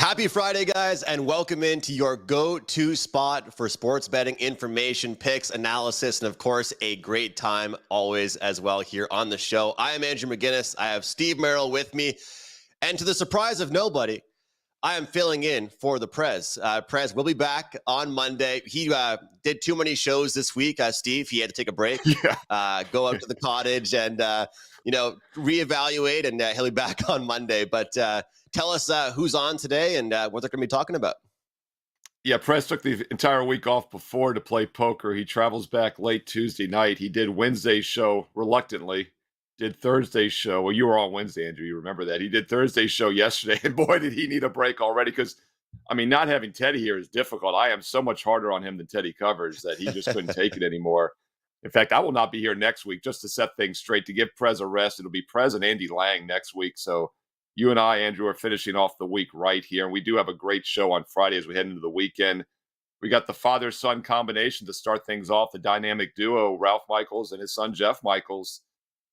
Happy Friday, guys, and welcome into your go-to spot for sports betting information, picks, analysis, and of course, a great time always as well here on the show. I am Andrew McGinnis. I have Steve Merrill with me, and to the surprise of nobody, I am filling in for the Prez. Prez will be back on Monday. He did too many shows this week, Steve. He had to take a break, go out to the cottage and, reevaluate, and he'll be back on Monday. But tell us who's on today and what they're going to be talking about. Yeah, Prez took the entire week off before to play poker. He travels back late Tuesday night. He did Wednesday's show reluctantly, did Thursday's show. Well, you were on Wednesday, Andrew. You remember that. He did Thursday's show yesterday, and boy, did he need a break already because, not having Teddy here is difficult. I am so much harder on him than Teddy covers that he just couldn't take it anymore. In fact, I will not be here next week just to set things straight, to give Prez a rest. It'll be Prez and Andy Lang next week, so you and I, Andrew, are finishing off the week right here. And we do have a great show on Friday as we head into the weekend. We got the father-son combination to start things off, the dynamic duo, Ralph Michaels and his son, Jeff Michaels.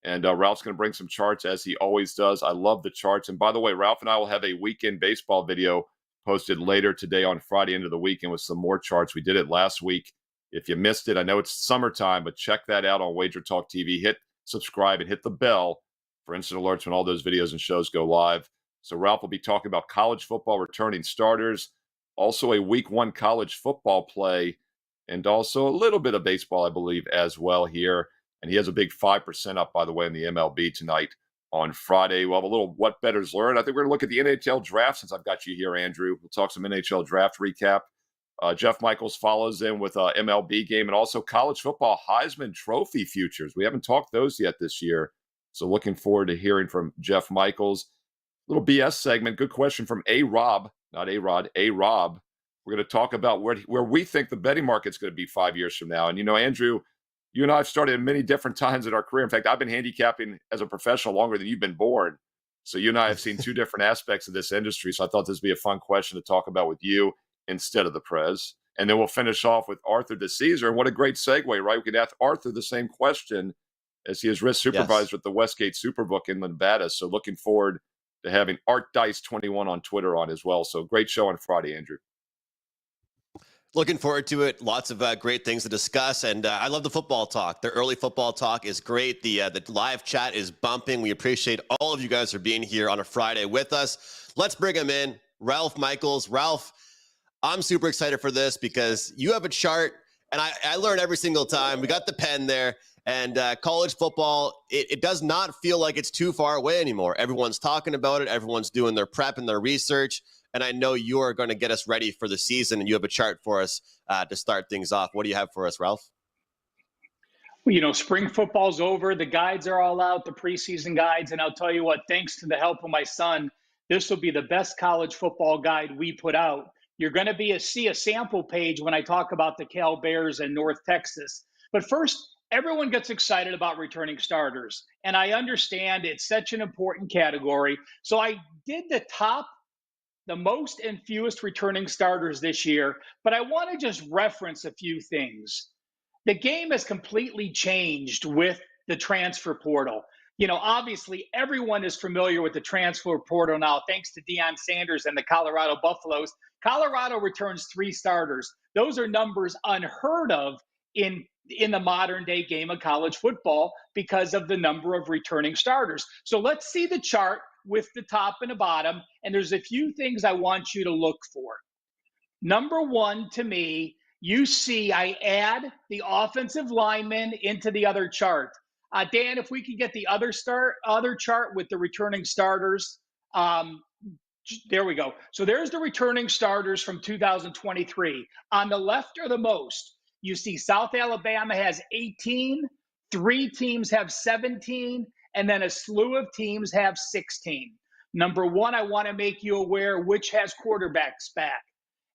And Ralph's going to bring some charts, as he always does. I love the charts. And by the way, Ralph and I will have a weekend baseball video posted later today on Friday into the weekend with some more charts. We did it last week. If you missed it, I know it's summertime, but check that out on WagerTalk TV. Hit subscribe and hit the bell for instant alerts when all those videos and shows go live. So Ralph will be talking about college football returning starters, also a week one college football play, and also a little bit of baseball, I believe, as well here. And he has a big 5% up, by the way, in the MLB tonight on Friday. We'll have a little what bettors learn. I think we're going to look at the NHL draft since I've got you here, Andrew. We'll talk some NHL draft recap. Jeff Michaels follows in with an MLB game and also college football Heisman Trophy futures. We haven't talked those yet this year. So looking forward to hearing from Jeff Michaels. Little BS segment. Good question from A-Rob, not A-Rod, A-Rob. We're going to talk about where we think the betting market's going to be 5 years from now. And, Andrew, you and I have started at many different times in our career. In fact, I've been handicapping as a professional longer than you've been born. So you and I have seen two different aspects of this industry. So I thought this would be a fun question to talk about with you instead of the Prez. And then we'll finish off with Arthur DiCesare. And what a great segue, right? We could ask Arthur the same question as he is risk supervisor at the Westgate Superbook in Nevada. So looking forward to having Art Dice 21 on Twitter on as well. So great show on Friday, Andrew. Looking forward to it. Lots of great things to discuss. And I love the football talk. The early football talk is great. The live chat is bumping. We appreciate all of you guys for being here on a Friday with us. Let's bring him in. Ralph Michaels. Ralph, I'm super excited for this because you have a chart, and I learn every single time. We got the pen there. And college football, it does not feel like it's too far away anymore. Everyone's talking about it. Everyone's doing their prep and their research. And I know you are going to get us ready for the season, and you have a chart for us to start things off. What do you have for us, Ralph? Well, spring football's over. The guides are all out, the preseason guides. And I'll tell you what, thanks to the help of my son, this will be the best college football guide we put out. You're going to see a sample page when I talk about the Cal Bears and North Texas. But first, everyone gets excited about returning starters. And I understand it's such an important category. So I did the most and fewest returning starters this year, but I want to just reference a few things. The game has completely changed with the transfer portal. Obviously everyone is familiar with the transfer portal now, thanks to Deion Sanders and the Colorado Buffaloes. Colorado returns 3 starters. Those are numbers unheard of in the modern day game of college football because of the number of returning starters. So let's see the chart with the top and the bottom. And there's a few things I want you to look for. Number one, to me, you see I add the offensive linemen into the other chart. Dan, if we could get the other chart with the returning starters. There we go. So there's the returning starters from 2023. On the left are the most. You see South Alabama has 18, 3 teams have 17, and then a slew of teams have 16. Number one, I want to make you aware which has quarterbacks back.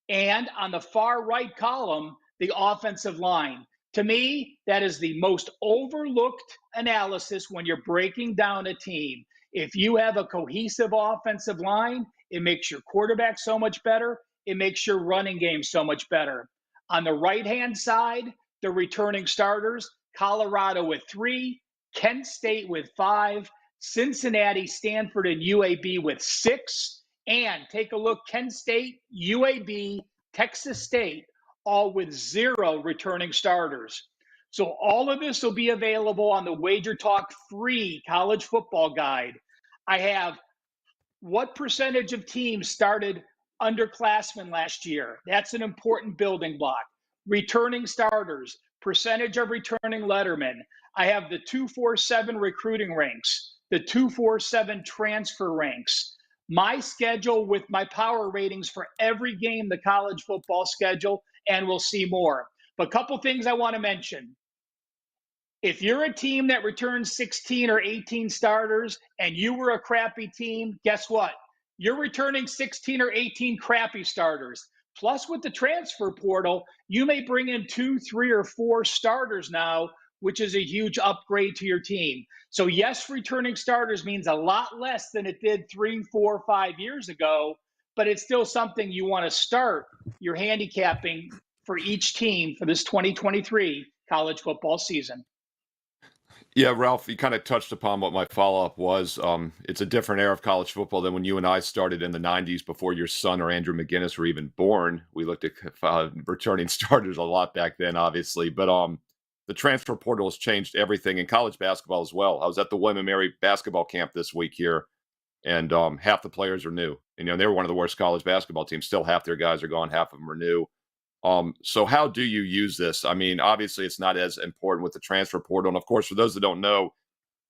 And on the far right column, the offensive line. To me, that is the most overlooked analysis when you're breaking down a team. If you have a cohesive offensive line, it makes your quarterback so much better. It makes your running game so much better. On the right-hand side, the returning starters, Colorado with 3, Kent State with 5, Cincinnati, Stanford, and UAB with 6, And take a look, Kent State, UAB, Texas State, all with 0 returning starters. So all of this will be available on the Wager Talk free college football guide. I have what percentage of teams started underclassmen last year. That's an important building block. Returning starters, percentage of returning lettermen. I have the 247 recruiting ranks, the 247 transfer ranks, my schedule with my power ratings for every game, the college football schedule, and we'll see more. But a couple things I want to mention. If you're a team that returns 16 or 18 starters and you were a crappy team, guess what? You're returning 16 or 18 crappy starters. Plus, with the transfer portal, you may bring in 2, 3, or 4 starters now, which is a huge upgrade to your team. So, yes, returning starters means a lot less than it did 3, 4, 5 years ago, but it's still something you want to start your handicapping for each team for this 2023 college football season. Yeah, Ralph, you kind of touched upon what my follow-up was. It's a different era of college football than when you and I started in the 90s before your son or Andrew McGinnis were even born. We looked at returning starters a lot back then, obviously. But the transfer portal has changed everything in college basketball as well. I was at the William & Mary basketball camp this week here, and half the players are new. And, they were one of the worst college basketball teams. Still, half their guys are gone, half of them are new. So how do you use this? I mean, obviously it's not as important with the transfer portal. And of course, for those that don't know,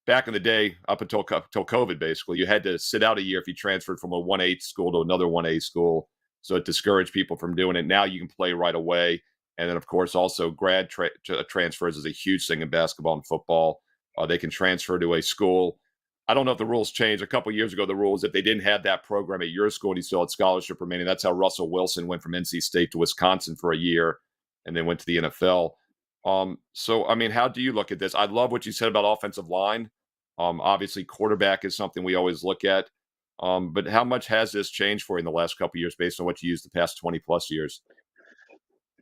back in the day, up until COVID, basically, you had to sit out a year if you transferred from a 1A school to another 1A school. So it discouraged people from doing it. Now you can play right away. And then, of course, also grad transfers is a huge thing in basketball and football. They can transfer to a school. I don't know if the rules changed. A couple of years ago, the rules, if they didn't have that program at your school and you still had scholarship remaining, that's how Russell Wilson went from NC State to Wisconsin for a year and then went to the NFL. So, I mean, how do you look at this? I love what you said about offensive line. Obviously, quarterback is something we always look at. But how much has this changed for you in the last couple of years based on what you used the past 20 plus years?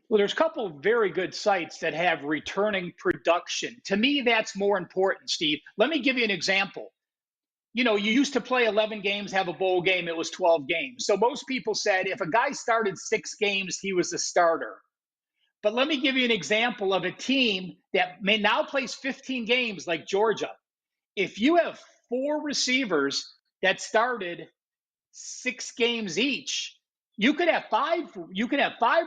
Well, there's a couple of very good sites that have returning production. To me, that's more important, Steve. Let me give you an example. You used to play 11 games, have a bowl game, it was 12 games. So most people said if a guy started 6 games, he was a starter. But let me give you an example of a team that may now plays 15 games like Georgia. If you have 4 receivers that started 6 games each, you could have 5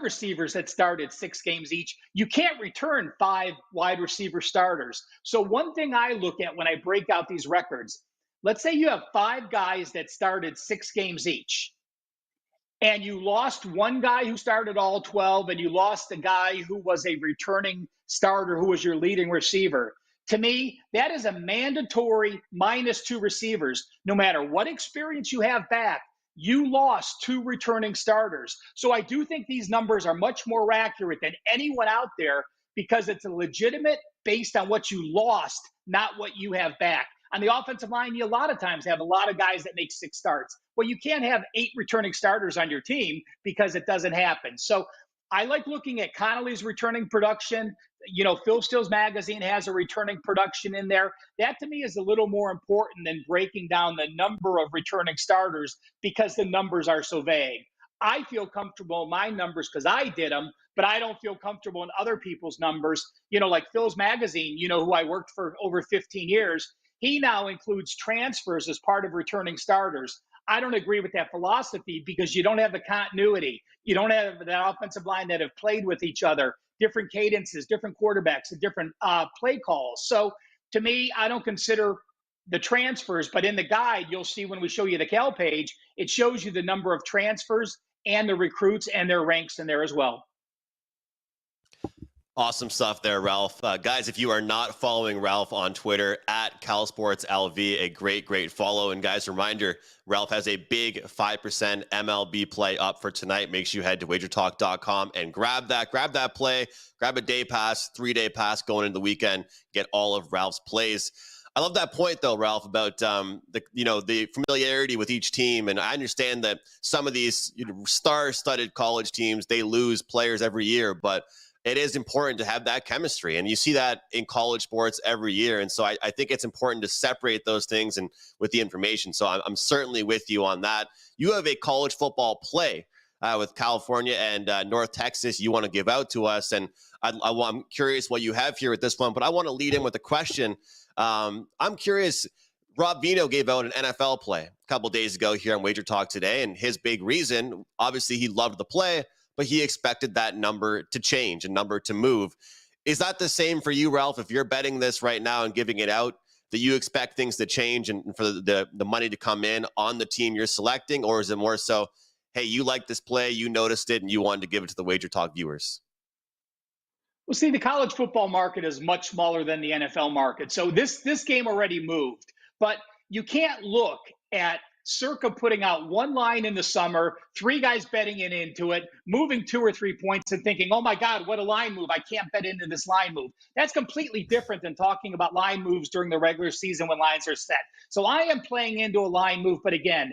receivers that started 6 games each. You can't return 5 wide receiver starters. So one thing I look at when I break out these records, let's say you have 5 guys that started 6 games each, and you lost one guy who started all 12, and you lost a guy who was a returning starter who was your leading receiver. To me, that is a mandatory -2 receivers. No matter what experience you have back, you lost 2 returning starters. So I do think these numbers are much more accurate than anyone out there because it's a legitimate based on what you lost, not what you have back. On the offensive line, you a lot of times have a lot of guys that make 6 starts. Well, you can't have 8 returning starters on your team because it doesn't happen. So I like looking at Connolly's returning production. Phil Steele's magazine has a returning production in there. That to me is a little more important than breaking down the number of returning starters because the numbers are so vague. I feel comfortable in my numbers because I did them, but I don't feel comfortable in other people's numbers. Like Phil's magazine, who I worked for over 15 years, he now includes transfers as part of returning starters. I don't agree with that philosophy because you don't have the continuity. You don't have that offensive line that have played with each other, different cadences, different quarterbacks, and different play calls. So to me, I don't consider the transfers, but in the guide, you'll see when we show you the Cal page, it shows you the number of transfers and the recruits and their ranks in there as well. Awesome stuff there, Ralph. Guys, if you are not following Ralph on Twitter, at CalSportsLV, a great follow. And guys, reminder, Ralph has a big 5% MLB play up for tonight. Make sure you head to WagerTalk.com and grab that play. Grab a day pass, 3-day pass going into the weekend. Get all of Ralph's plays. I love that point, though, Ralph, about the familiarity with each team. And I understand that some of these star-studded college teams, they lose players every year, but it is important to have that chemistry. And you see that in college sports every year. And so I think it's important to separate those things and with the information. So I'm certainly with you on that. You have a college football play with California and North Texas you want to give out to us. And I'm curious what you have here at this one, but I want to lead in with a question. I'm curious, Rob Vino gave out an NFL play a couple days ago here on WagerTalk Today. And his big reason, obviously he loved the play, but he expected that number to change, a number to move. Is that the same for you, Ralph? If you're betting this right now and giving it out, that you expect things to change and for the money to come in on the team you're selecting? Or is it more so, hey, you like this play, you noticed it, and you wanted to give it to the Wager Talk viewers? Well, see, the college football market is much smaller than the NFL market. So this game already moved. But you can't look at Circa putting out one line in the summer, 3 guys betting into it, moving 2 or 3 points and thinking, oh my God, what a line move. I can't bet into this line move. That's completely different than talking about line moves during the regular season when lines are set. So I am playing into a line move. But again,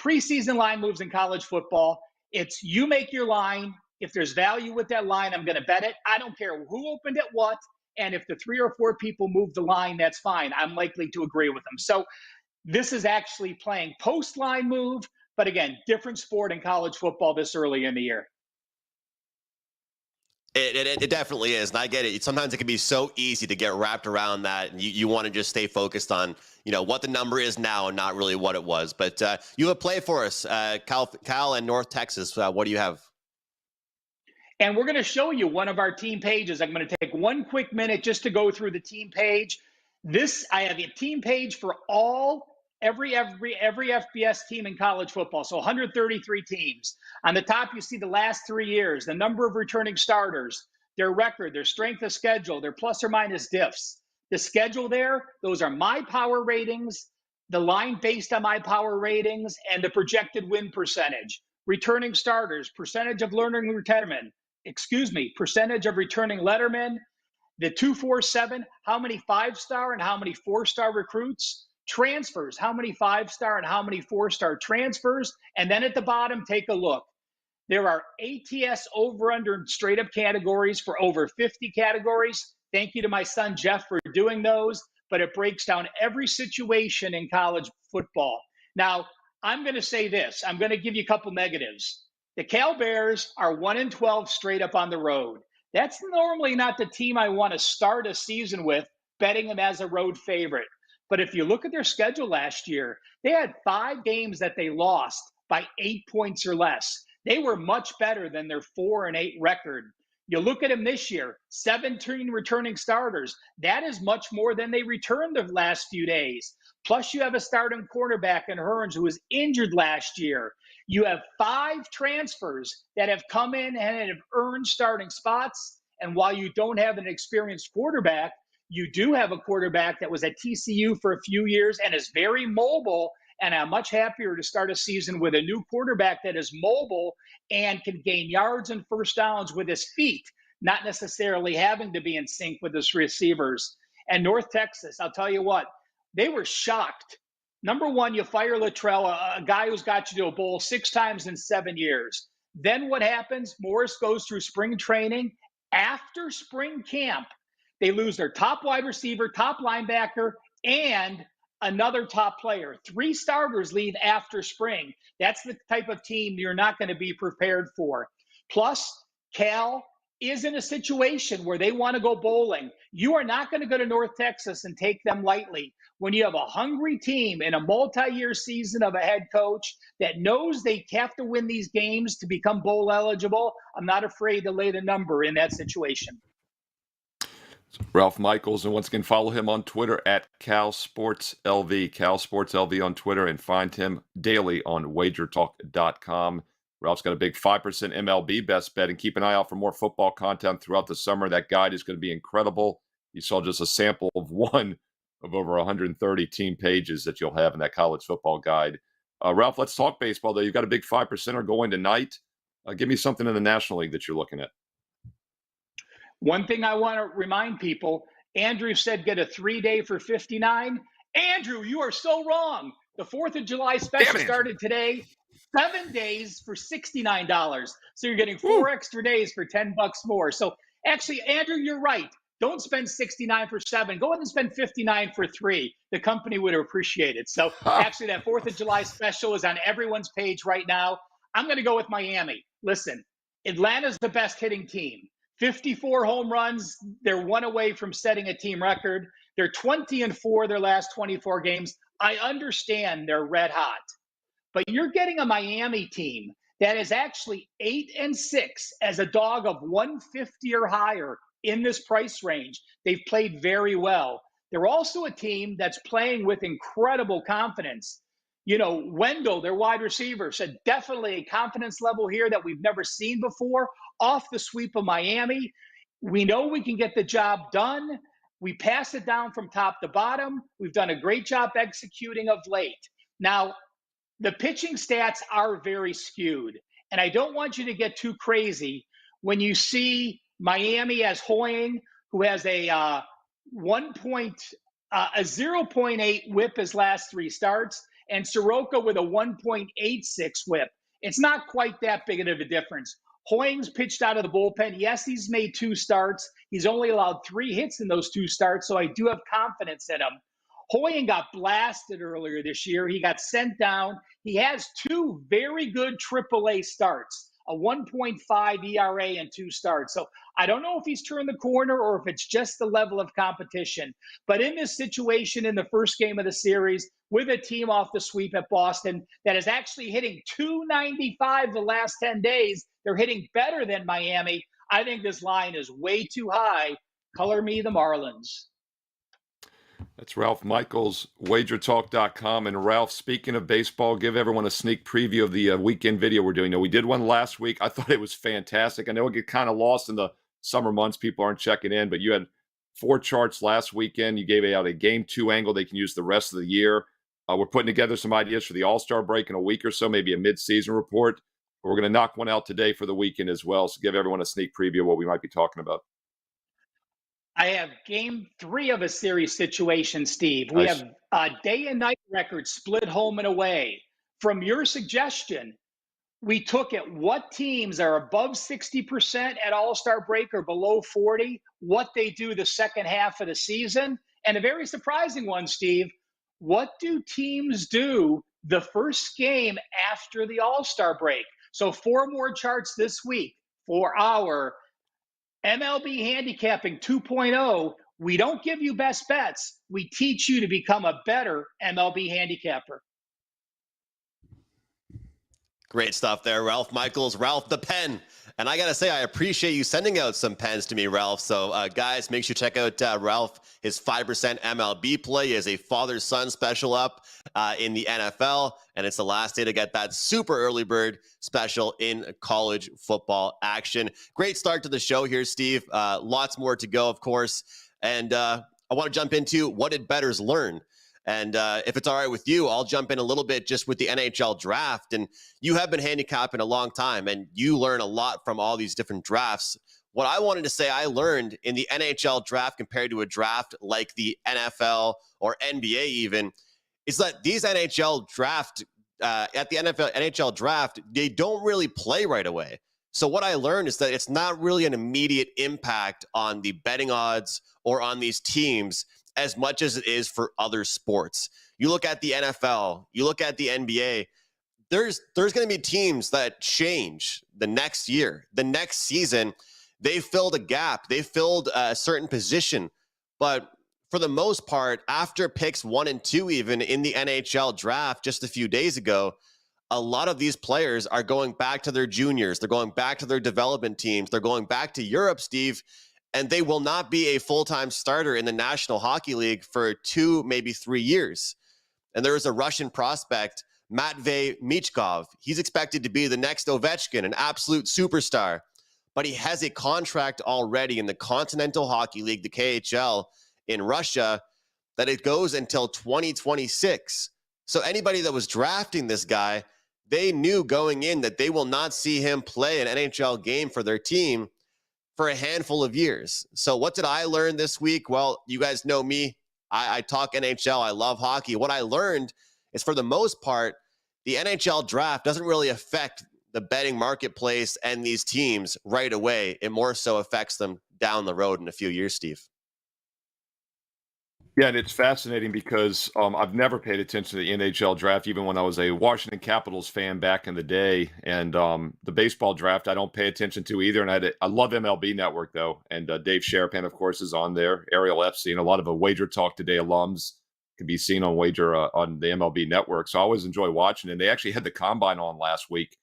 preseason line moves in college football, it's you make your line. If there's value with that line, I'm going to bet it. I don't care who opened at what. And if the 3 or 4 people move the line, that's fine. I'm likely to agree with them. So this is actually playing post-line move, but again, different sport in college football this early in the year. It definitely is, and I get it. Sometimes it can be so easy to get wrapped around that, and you want to just stay focused on what the number is now and not really what it was. But you have a play for us, Cal and North Texas. What do you have? And we're going to show you one of our team pages. I'm going to take one quick minute just to go through the team page. I have a team page for every FBS team in college football. So 133 teams. On the top, you see the last 3 years, the number of returning starters, their record, their strength of schedule, their plus or minus diffs. The schedule there, those are my power ratings, the line based on my power ratings, and the projected win percentage. Returning starters, percentage of percentage of returning lettermen, the 247, how many 5-star and how many 4-star recruits, transfers, how many 5-star and how many 4-star transfers, and then at the bottom, take a look. There are ATS over-under straight-up categories for over 50 categories. Thank you to my son, Jeff, for doing those, but it breaks down every situation in college football. Now, I'm going to say this. I'm going to give you a couple negatives. The Cal Bears are 1-12 straight up on the road. That's normally not the team I want to start a season with, betting them as a road favorite. But if you look at their schedule last year, they had 5 games that they lost by 8 points or less. They were much better than their 4-8 record. You look at them this year, 17 returning starters. That is much more than they returned the last few days. Plus, you have a starting quarterback in Hearns who was injured last year. You have 5 transfers that have come in and have earned starting spots. And while you don't have an experienced quarterback, you do have a quarterback that was at TCU for a few years and is very mobile. And I'm much happier to start a season with a new quarterback that is mobile and can gain yards and first downs with his feet, not necessarily having to be in sync with his receivers. And North Texas, I'll tell you what, they were shocked. Number one, you fire Luttrell, a guy who's got you to a bowl 6 times in 7 years. Then what happens? Morris goes through spring training. After spring camp, they lose their top wide receiver, top linebacker, and another top player. 3 starters leave after spring. That's the type of team you're not going to be prepared for. Plus, Cal is in a situation where they want to go bowling. You are not going to go to North Texas and take them lightly. When you have a hungry team in a multi-year season of a head coach that knows they have to win these games to become bowl eligible, I'm not afraid to lay the number in that situation. Ralph Michaels, and once again, follow him on Twitter at CalSportsLV, CalSportsLV on Twitter, and find him daily on WagerTalk.com. Ralph's got a big 5% MLB best bet, and keep an eye out for more football content throughout the summer. That guide is going to be incredible. You saw just a sample of one of over 130 team pages that you'll have in that college football guide. Ralph, let's talk baseball, though. You've got a big 5%er going tonight. Give me something in the National League that you're looking at. One thing I want to remind people, Andrew said get a 3-day for $59. Andrew, you are so wrong. The 4th of July special started today. 7 days for $69. So you're getting 4 extra days for $10 more. So Actually, Andrew, you're right. Don't spend 69 for 7. Go ahead and spend 59 for 3. The company would appreciate it. So actually, that 4th of July special is on everyone's page right now. I'm going to go with Miami. Listen, Atlanta's the best hitting team. 54 home runs. They're one away from setting a team record. They're 20-4 their last 24 games. I understand they're red hot, but you're getting a Miami team that is actually 8-6 as a dog of 150 or higher in this price range. They've played very well. They're also a team that's playing with incredible confidence. You know, Wendell, their wide receiver, said definitely a confidence level here that we've never seen before off the sweep of Miami. We know we can get the job done. We pass it down from top to bottom. We've done a great job executing of late. Now, the pitching stats are very skewed, and I don't want you to get too crazy when you see Miami as Hoying, who has a 0.8 whip his last 3 starts, and Soroka with a 1.86 whip. It's not quite that big of a difference. Hoying's pitched out of the bullpen. Yes, he's made 2 starts. He's only allowed 3 hits in those 2 starts, so I do have confidence in him. Hoying got blasted earlier this year. He got sent down. He has 2 very good AAA starts, a 1.5 ERA and 2 starts. So I don't know if he's turned the corner or if it's just the level of competition. But in this situation, in the first game of the series, with a team off the sweep at Boston that is actually hitting .295 the last 10 days, they're hitting better than Miami. I think this line is way too high. Color me the Marlins. That's Ralph Michaels, WagerTalk.com. And Ralph, speaking of baseball, give everyone a sneak preview of the weekend video we're doing. Now, we did one last week. I thought it was fantastic. I know it get kind of lost in the summer months. People aren't checking in, but you had 4 charts last weekend. You gave out a Game 2 angle they can use the rest of the year. We're putting together some ideas for the All-Star break in a week or so, maybe a mid-season report. But we're going to knock one out today for the weekend as well. So give everyone a sneak preview of what we might be talking about. I have Game 3 of a series situation, Steve. We Nice. have a day and night record split home and away. From your suggestion, we took at what teams are above 60% at All-Star break or below 40, what they do the second half of the season. And a very surprising one, Steve, what do teams do the first game after the All-Star break? So 4 more charts this week for our MLB Handicapping 2.0. We don't give you best bets. We teach you to become a better MLB handicapper. Great stuff there, Ralph Michaels, Ralph the Pen. And I got to say, I appreciate you sending out some pens to me, Ralph. So, guys, make sure you check out Ralph, his 5% MLB play. He has a father-son special up in the NFL, and it's the last day to get that super early bird special in college football action. Great start to the show here, Steve. Lots more to go, of course. And I want to jump into what did bettors learn? And if it's all right with you, I'll jump in a little bit just with the NHL draft. And you have been handicapping a long time, and you learn a lot from all these different drafts. What I wanted to say I learned in the NHL draft compared to a draft like the NFL or NBA even, is that these NHL draft, at the NHL draft, they don't really play right away. So what I learned is that it's not really an immediate impact on the betting odds or on these teams as much as it is for other sports. You look at the NFL, you look at the NBA, there's going to be teams that change the next year. The next season, they filled a gap. They filled a certain position. But for the most part, after picks 1 and 2, even in the NHL draft just a few days ago, a lot of these players are going back to their juniors. They're going back to their development teams. They're going back to Europe, Steve, and they will not be a full-time starter in the National Hockey League for 2, maybe 3 years. And there is a Russian prospect, Matvey Michkov. He's expected to be the next Ovechkin, an absolute superstar. But he has a contract already in the Continental Hockey League, the KHL, in Russia, that it goes until 2026. So anybody that was drafting this guy, they knew going in that they will not see him play an NHL game for their team for a handful of years. So what did I learn this week? Well, you guys know me. I talk NHL. I love hockey. What I learned is, for the most part, the NHL draft doesn't really affect the betting marketplace and these teams right away. It more so affects them down the road in a few years, Steve. Yeah, and it's fascinating because I've never paid attention to the NHL draft, even when I was a Washington Capitals fan back in the day. And the baseball draft, I don't pay attention to either. And I love MLB Network, though. And Dave Sharapan, of course, is on there. Ariel Epstein, a lot of WagerTalk Today alums can be seen on on the MLB Network. So I always enjoy watching it. And they actually had the Combine on last week.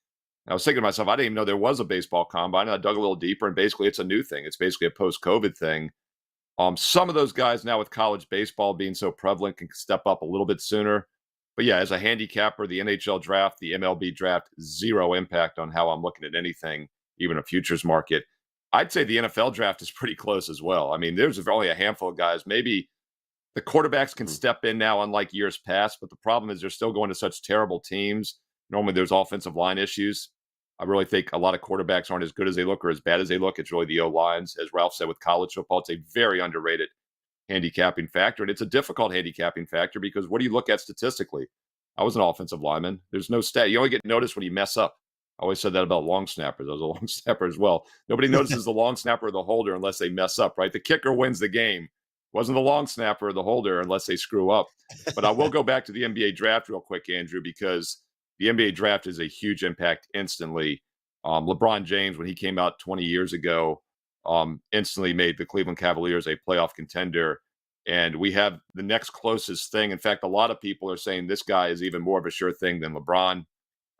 And I was thinking to myself, I didn't even know there was a baseball Combine. And I dug a little deeper, and basically it's a new thing. It's basically a post-COVID thing. Some of those guys now with college baseball being so prevalent can step up a little bit sooner. But yeah, as a handicapper, the NHL draft, the MLB draft, zero impact on how I'm looking at anything, even a futures market. I'd say the NFL draft is pretty close as well. I mean, there's only a handful of guys. Maybe the quarterbacks can step in now, unlike years past. But the problem is they're still going to such terrible teams. Normally there's offensive line issues. I really think a lot of quarterbacks aren't as good as they look or as bad as they look. It's really the O-lines. As Ralph said with college football, it's a very underrated handicapping factor. And it's a difficult handicapping factor because what do you look at statistically? I was an offensive lineman. There's no stat. You only get noticed when you mess up. I always said that about long snappers. I was a long snapper as well. Nobody notices the long snapper or the holder unless they mess up, right? The kicker wins the game. It wasn't the long snapper or the holder unless they screw up. But I will go back to the NBA draft real quick, Andrew, because the NBA draft is a huge impact instantly. LeBron James, when he came out 20 years ago, instantly made the Cleveland Cavaliers a playoff contender. And we have the next closest thing. In fact, a lot of people are saying this guy is even more of a sure thing than LeBron.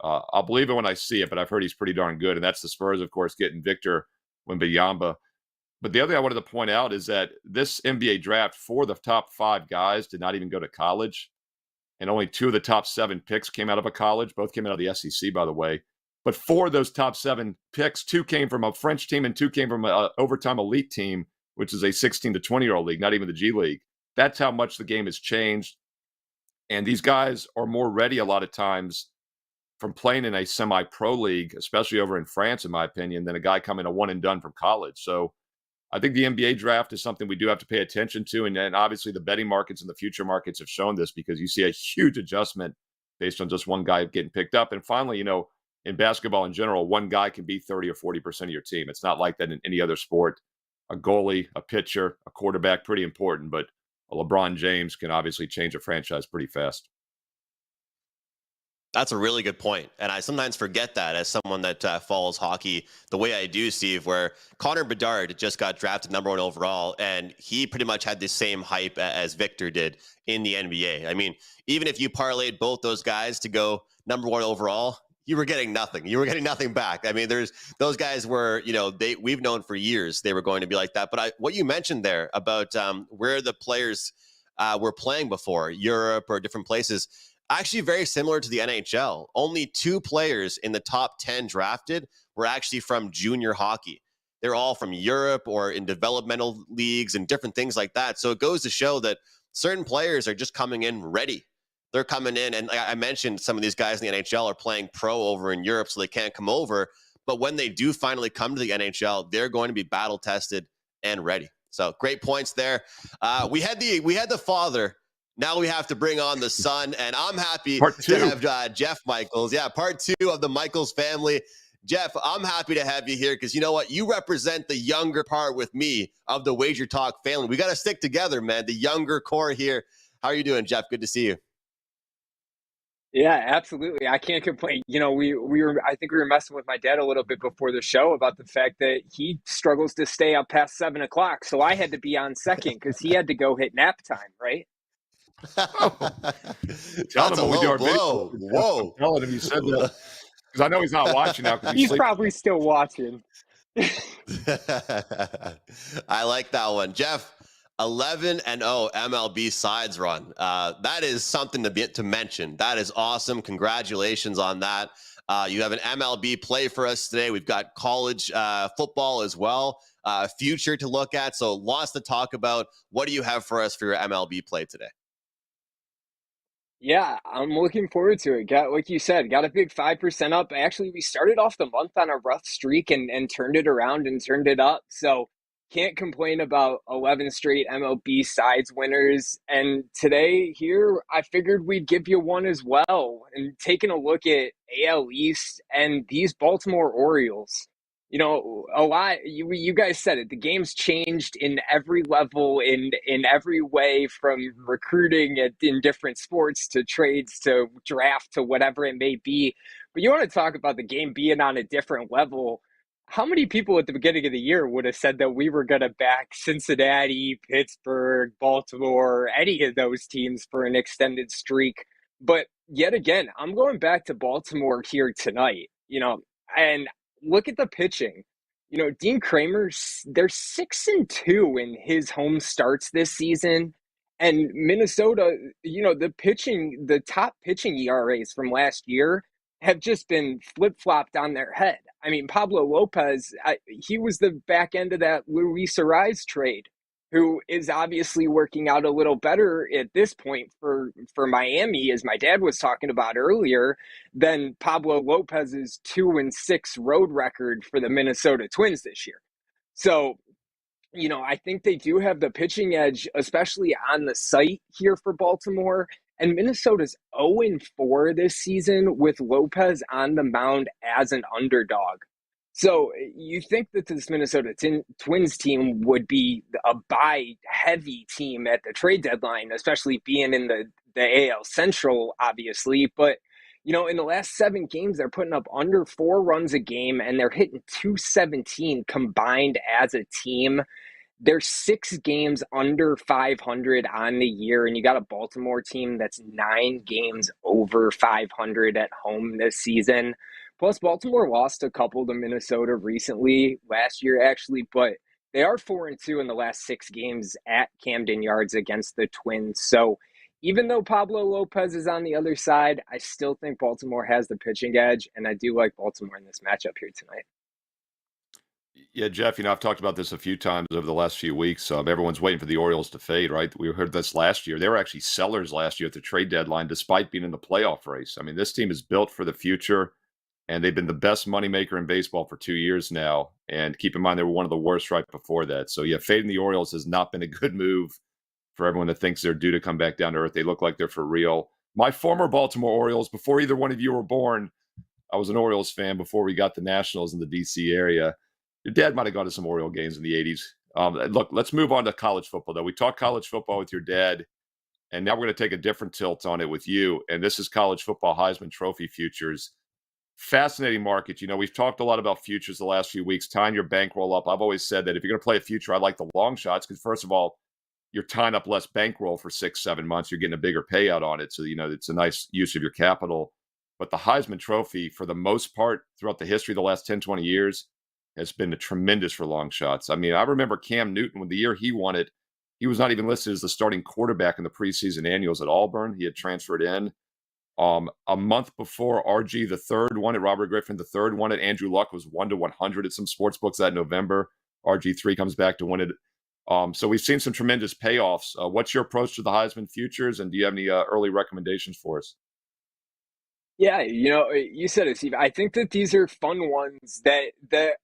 I'll believe it when I see it, but I've heard he's pretty darn good. And that's the Spurs, of course, getting Victor Wembanyama. But the other thing I wanted to point out is that this NBA draft, 4 of the top 5 guys did not even go to college. And only 2 of the top 7 picks came out of a college. Both came out of the SEC, by the way. But 4 of those top 7 picks, 2 came from a French team and 2 came from an overtime elite team, which is a 16 to 20-year-old league, not even the G League. That's how much the game has changed. And these guys are more ready a lot of times from playing in a semi-pro league, especially over in France, in my opinion, than a guy coming a one and done from college. So I think the NBA draft is something we do have to pay attention to. And then obviously the betting markets and the future markets have shown this because you see a huge adjustment based on just one guy getting picked up. And finally, in basketball in general, one guy can be 30 or 40% of your team. It's not like that in any other sport. A goalie, a pitcher, a quarterback, pretty important. But a LeBron James can obviously change a franchise pretty fast. That's a really good point. And I sometimes forget that as someone that follows hockey the way I do, Steve, where Connor Bedard just got drafted number 1 overall, and he pretty much had the same hype as Victor did in the NBA. I mean, even if you parlayed both those guys to go number 1 overall, you were getting nothing. You were getting nothing back. I mean, those guys were, we've known for years they were going to be like that. But what you mentioned there about where the players were playing before, Europe or different places, actually very similar to the NHL. Only 2 players in the top 10 drafted were actually from junior hockey. They're all from Europe or in developmental leagues and different things like that. So it goes to show that certain players are just coming in ready. They're coming in, and I mentioned some of these guys in the NHL are playing pro over in Europe, so they can't come over. But when they do finally come to the NHL, they're going to be battle tested and ready. So great points there. We had the father. Now we have to bring on the son, and I'm happy to have Jeff Michaels. Yeah, part 2 of the Michaels family. Jeff, I'm happy to have you here because you know what? You represent the younger part with me of the Wager Talk family. We got to stick together, man. The younger core here. How are you doing, Jeff? Good to see you. Yeah, absolutely. I can't complain. We were, I think we were messing with my dad a little bit before the show about the fact that he struggles to stay up past 7 o'clock. So I had to be on second because he had to go hit nap time, right? Tell him when we do our baseball. Whoa. Tell him you said that. Because I know he's not watching now. He's probably still watching. I like that one. Jeff, 11-0 MLB sides run. That is something to mention. That is awesome. Congratulations on that. You have an MLB play for us today. We've got college football as well, future to look at. So lots to talk about. What do you have for us for your MLB play today? Yeah, I'm looking forward to it. Like you said, got a big 5% up. Actually, we started off the month on a rough streak and turned it around and turned it up. So Can't complain about 11 straight MLB sides winners. And today here, I figured we'd give you one as well. And taking a look at AL East and these Baltimore Orioles, you know, a lot, you guys said it, the game's changed in every level, in every way, from recruiting in different sports to trades to draft to whatever it may be. But you want to talk about the game being on a different level. How many people at the beginning of the year would have said that we were going to back Cincinnati, Pittsburgh, Baltimore, any of those teams for an extended streak? But yet again, I'm going back to Baltimore here tonight, and look at the pitching. Dean Kramer, they're 6-2 in his home starts this season. And Minnesota, the top pitching ERAs from last year have just been flip-flopped on their head. I mean, Pablo Lopez, he was the back end of that Luis Ariz trade, who is obviously working out a little better at this point for Miami, as my dad was talking about earlier, than Pablo Lopez's 2-6 road record for the Minnesota Twins this year. So, I think they do have the pitching edge, especially on the site here for Baltimore. And Minnesota's 0-4 this season with Lopez on the mound as an underdog. So you think that this Minnesota Twins team would be a buy-heavy team at the trade deadline, especially being in the AL Central, obviously. But, in the last 7 games, they're putting up under 4 runs a game, and they're hitting .217 combined as a team. They're 6 games under 500 on the year, and you got a Baltimore team that's 9 games over 500 at home this season. Plus, Baltimore lost a couple to Minnesota recently, last year actually, but they are 4-2 in the last 6 games at Camden Yards against the Twins. So even though Pablo Lopez is on the other side, I still think Baltimore has the pitching edge, and I do like Baltimore in this matchup here tonight. Yeah, Jeff, I've talked about this a few times over the last few weeks. Everyone's waiting for the Orioles to fade, right? We heard this last year. They were actually sellers last year at the trade deadline, despite being in the playoff race. I mean, this team is built for the future, and they've been the best moneymaker in baseball for 2 years now. And keep in mind, they were one of the worst right before that. So, yeah, fading the Orioles has not been a good move for everyone that thinks they're due to come back down to earth. They look like they're for real. My former Baltimore Orioles, before either one of you were born, I was an Orioles fan before we got the Nationals in the D.C. area. Your dad might have gone to some Oriole games in the 80s. Look, let's move on to college football, though. We talked college football with your dad, and now we're going to take a different tilt on it with you. And this is college football Heisman Trophy futures. Fascinating market. We've talked a lot about futures the last few weeks, tying your bankroll up. I've always said that if you're going to play a future, I like the long shots because, first of all, you're tying up less bankroll for 6-7 months. You're getting a bigger payout on it. So, it's a nice use of your capital. But the Heisman Trophy, for the most part, throughout the history of the last 10, 20 years, has been tremendous for long shots. I mean, I remember Cam Newton, when the year he won it, he was not even listed as the starting quarterback in the preseason annuals at Auburn. He had transferred in. A month before RG the third won it, Robert Griffin the third won it. Andrew Luck was 1-100 at some sports books that November. RG3 comes back to win it. So we've seen some tremendous payoffs. What's your approach to the Heisman futures, and do you have any early recommendations for us? Yeah, you said it, Steve. I think that these are fun ones that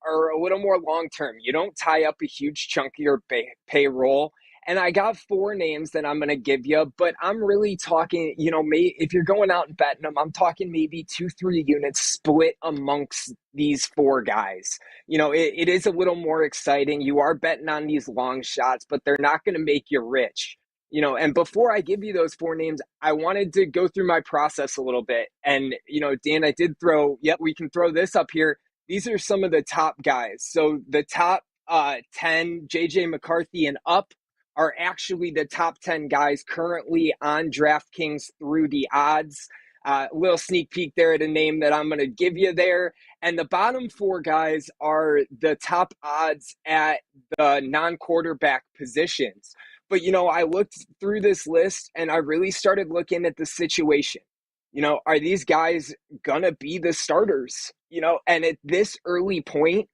are a little more long-term. You don't tie up a huge chunk of your payroll. And I got 4 names that I'm going to give you, but I'm really talking, if you're going out and betting them, I'm talking maybe 2-3 units split amongst these 4 guys. It is a little more exciting. You are betting on these long shots, but they're not going to make you rich. And before I give you those 4 names, I wanted to go through my process a little bit. And, Dan, I did we can throw this up here. These are some of the top guys. So the top 10, JJ McCarthy and up, are actually the top 10 guys currently on DraftKings through the odds. Little sneak peek there at a name that I'm going to give you there. And the bottom 4 guys are the top odds at the non-quarterback positions. But, I looked through this list and I really started looking at the situation. Are these guys going to be the starters? And at this early point,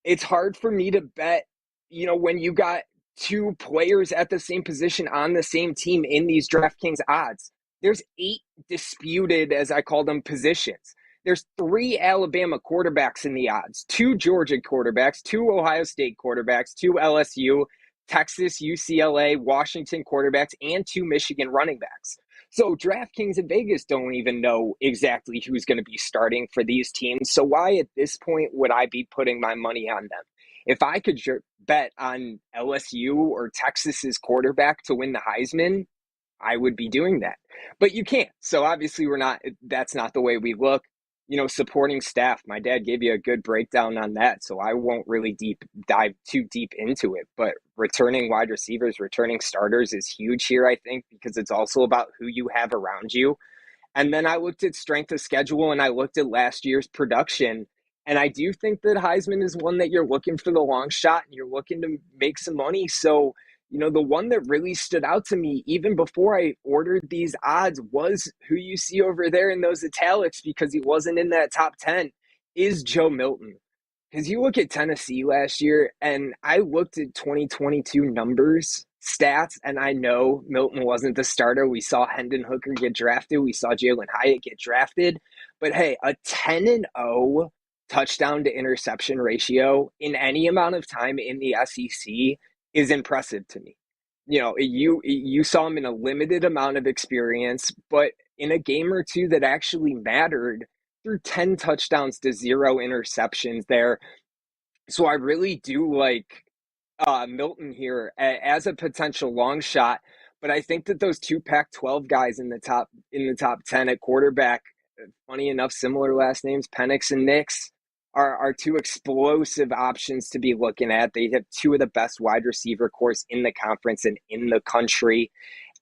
it's hard for me to bet, when you got 2 players at the same position on the same team in these DraftKings odds. There's 8 disputed, as I call them, positions. There's 3 Alabama quarterbacks in the odds, 2 Georgia quarterbacks, 2 Ohio State quarterbacks, 2 LSU, Texas, UCLA, Washington quarterbacks, and 2 Michigan running backs. So DraftKings and Vegas don't even know exactly who's going to be starting for these teams. So why at this point would I be putting my money on them? If I could bet on LSU or Texas's quarterback to win the Heisman, I would be doing that. But you can't. So obviously that's not the way we look. Supporting staff. My dad gave you a good breakdown on that, so I won't really dive too deep into it. But returning wide receivers, returning starters is huge here, I think, because it's also about who you have around you. And then I looked at strength of schedule and I looked at last year's production. And I do think that Heisman is one that you're looking for the long shot and you're looking to make some money. So, the one that really stood out to me, even before I ordered these odds, was who you see over there in those italics, because he wasn't in that top 10, is Joe Milton. Because you look at Tennessee last year, and I looked at 2022 numbers, stats, and I know Milton wasn't the starter. We saw Hendon Hooker get drafted. We saw Jalen Hyatt get drafted. But hey, a 10-0 touchdown to interception ratio in any amount of time in the SEC is impressive to me. You saw him in a limited amount of experience, but in a game or two that actually mattered, threw 10 touchdowns to 0 interceptions there. So I really do like Milton here as a potential long shot, but I think that those 2 Pac-12 guys in the top 10 at quarterback, funny enough, similar last names, Penix and Nix, are 2 explosive options to be looking at. They have 2 of the best wide receiver cores in the conference and in the country.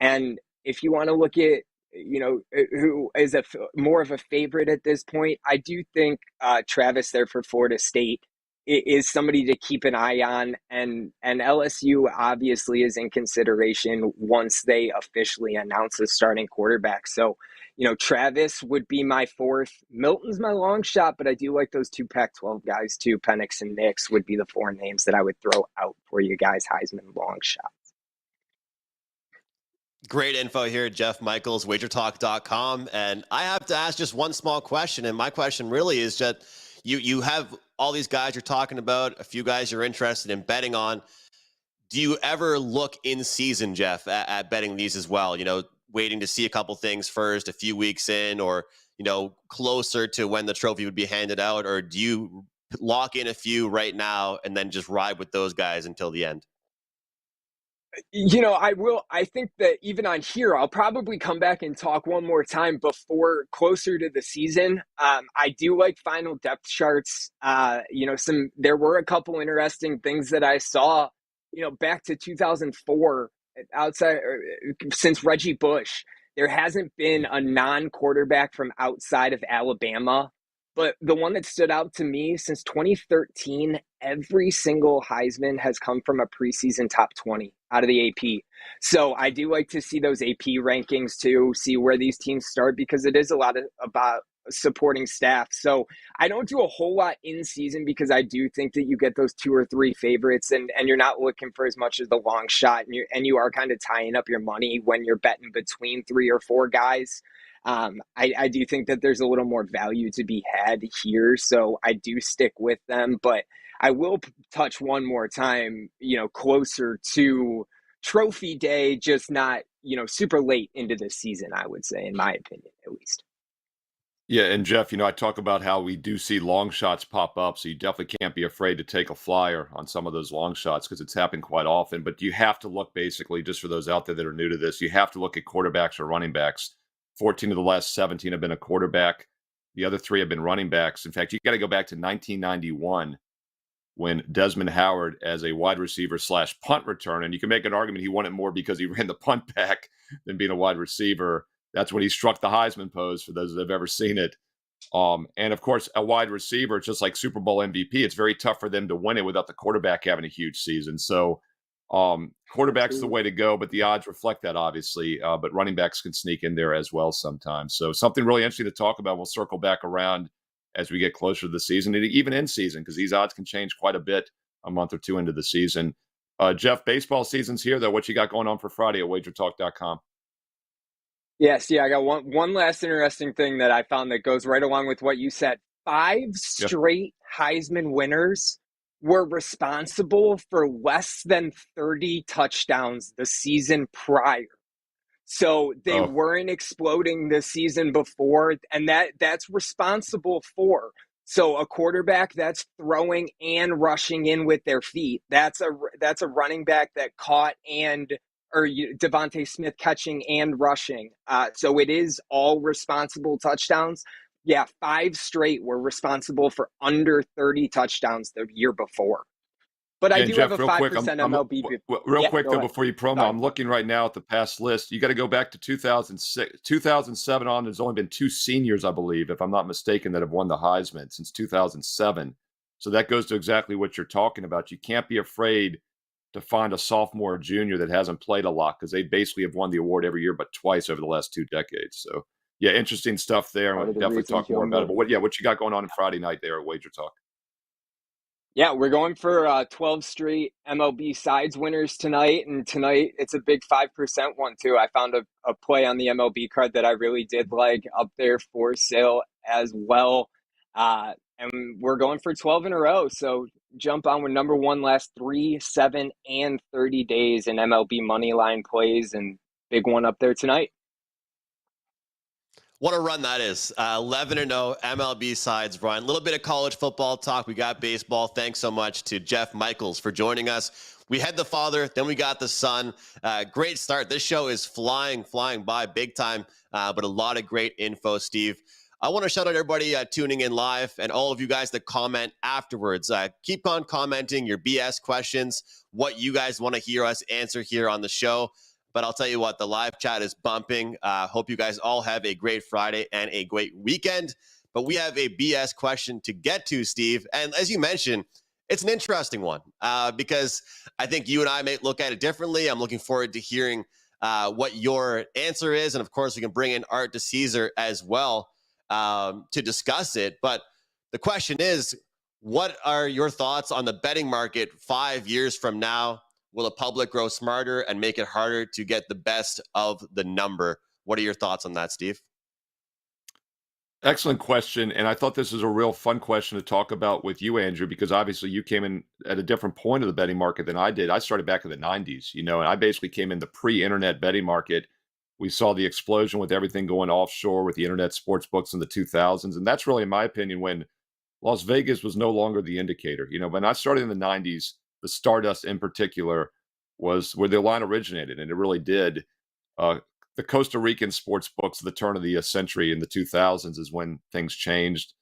And if you want to look at, who is more of a favorite at this point, I do think Travis there for Florida State is somebody to keep an eye on. And LSU obviously is in consideration once they officially announce the starting quarterback. So, Travis would be my 4th. Milton's my long shot, but I do like those 2 Pac-12 guys too. Penix and Nix would be the 4 names that I would throw out for you guys, Heisman long shots. Great info here, Jeff Michaels, WagerTalk.com. And I have to ask just one small question. And my question really is that you have all these guys you're talking about, a few guys you're interested in betting on. Do you ever look in season, Jeff, at betting these as well? Waiting to see a couple things first, a few weeks in, or, closer to when the trophy would be handed out? Or do you lock in a few right now and then just ride with those guys until the end? I will. I think that even on here, I'll probably come back and talk one more time before closer to the season. I do like final depth charts. There were a couple interesting things that I saw, back to 2004 outside since Reggie Bush. There hasn't been a non-quarterback from outside of Alabama. But the one that stood out to me since 2013, every single Heisman has come from a preseason top 20 out of the AP. So I do like to see those AP rankings too, see where these teams start, because it is a lot about supporting staff. So I don't do a whole lot in season because I do think that you get those 2 or 3 favorites and you're not looking for as much as the long shot, and you are kind of tying up your money when you're betting between 3 or 4 guys. I do think that there's a little more value to be had here, so I do stick with them. But I will touch one more time, closer to trophy day, just not, super late into the season, I would say, in my opinion, at least. Yeah, and Jeff, I talk about how we do see long shots pop up, so you definitely can't be afraid to take a flyer on some of those long shots because it's happened quite often. But you have to look, basically, just for those out there that are new to this, you have to look at quarterbacks or running backs. 14 of the last 17 have been a quarterback. The other 3 have been running backs. In fact, you got to go back to 1991 when Desmond Howard, as a wide receiver / punt return, and you can make an argument he won it more because he ran the punt back than being a wide receiver. That's when he struck the Heisman pose, for those that have ever seen it. And of course, a wide receiver, it's just like Super Bowl MVP. It's very tough for them to win it without the quarterback having a huge season. So quarterback's the way to go, but the odds reflect that, obviously. But running backs can sneak in there as well sometimes. So something really interesting to talk about. We'll circle back around as we get closer to the season, and even in season, because these odds can change quite a bit a month or 2 into the season. Jeff, baseball season's here, though. What you got going on for Friday at WagerTalk.com? Yes, yeah, I got one last interesting thing that I found that goes right along with what you said. Five Yep. straight Heisman winners were responsible for less than 30 touchdowns the season prior. So they Oh, weren't exploding the season before, and that's responsible for. So a quarterback that's throwing and rushing in with their feet. That's a running back that caught and or Devontae Smith catching and rushing. So it is all responsible touchdowns. Yeah, 5 straight were responsible for under 30 touchdowns the year before. But I yeah, and do have a Jeff, real quick, 5% MLB. real Yeah, quick go though, ahead. before you promo, Go ahead. I'm looking right now at the past list. You got to go back to 2006, 2007 on. There's only been 2 seniors, I believe, if I'm not mistaken, that have won the Heisman since 2007. So that goes to exactly what you're talking about. You can't be afraid to find a sophomore or junior that hasn't played a lot, because they basically have won the award every year, but twice over the last 2 decades. So yeah, interesting stuff there. Part We'll of the definitely reason talk more you'll about it. know. But what you got going on Friday night there at Wager Talk? Yeah, we're going for 12 straight MLB sides winners tonight. And tonight it's a big 5% one, too. I found a play on the MLB card that I really did like up there for sale as well. And we're going for 12 in a row. So jump on with number one last 3, 7, and 30 days in MLB money line plays. And big one up there tonight. What a run that is. 11-0 MLB sides run. A little bit of college football talk. We got baseball. Thanks so much to Jeff Michaels for joining us. We had the father, then we got the son. Great start. This show is flying by big time, but a lot of great info, Steve. I want to shout out everybody tuning in live and all of you guys that comment afterwards. Keep on commenting your BS questions, what you guys want to hear us answer here on the show. But I'll tell you what, the live chat is bumping. Hope you guys all have a great Friday and a great weekend. But we have a BS question to get to, Steve. And as you mentioned, it's an interesting one because I think you and I may look at it differently. I'm looking forward to hearing what your answer is. And of course, we can bring in Art DiCesare as well to discuss it. But the question is, what are your thoughts on the betting market 5 years from now? Will the public grow smarter and make it harder to get the best of the number? What are your thoughts on that, Steve? Excellent question. And I thought this was a real fun question to talk about with you, Andrew, because obviously you came in at a different point of the betting market than I did. I started back in the 90s, and I basically came in the pre-internet betting market. We saw the explosion with everything going offshore with the internet sports books in the 2000s. And that's really, in my opinion, when Las Vegas was no longer the indicator. When I started in the 90s, the Stardust in particular was where the line originated, and it really did. The Costa Rican sports books at the turn of the century in the 2000s is when things changed.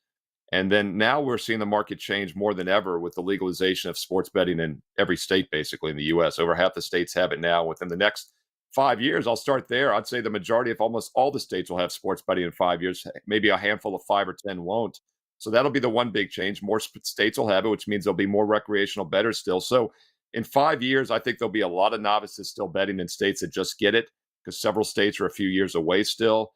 And then now we're seeing the market change more than ever with the legalization of sports betting in every state, basically in the U.S. Over half the states have it now. Within the next 5 years, I'll start there. I'd say the majority of almost all the states will have sports betting in 5 years. Maybe a handful of 5 or 10 won't. So that'll be the one big change. More states will have it, which means there'll be more recreational bettors still. So in 5 years, I think there'll be a lot of novices still betting in states that just get it, because several states are a few years away still.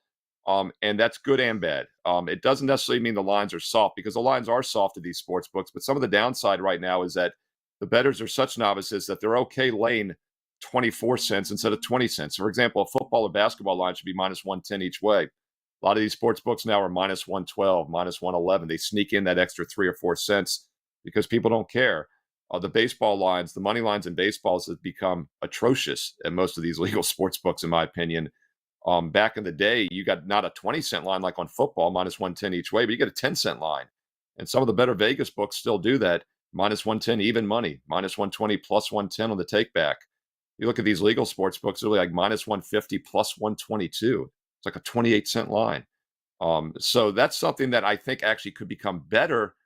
And that's good and bad. It doesn't necessarily mean the lines are soft, because the lines are soft to these sports books. But some of the downside right now is that the bettors are such novices that they're okay laying 24 cents instead of 20 cents. For example, a football or basketball line should be minus 110 each way. A lot of these sports books now are minus 112, minus 111. They sneak in that extra 3 or 4 cents because people don't care. The baseball lines, the money lines in baseballs have become atrocious at most of these legal sports books, in my opinion. Back in the day, you got not a 20-cent line like on football, minus 110 each way, but you get a 10-cent line. And some of the better Vegas books still do that. Minus 110 even money, minus 120 plus 110 on the take back. You look at these legal sports books, they're like minus 150 plus 122. It's like a 28-cent line. So that's something that I think actually could become better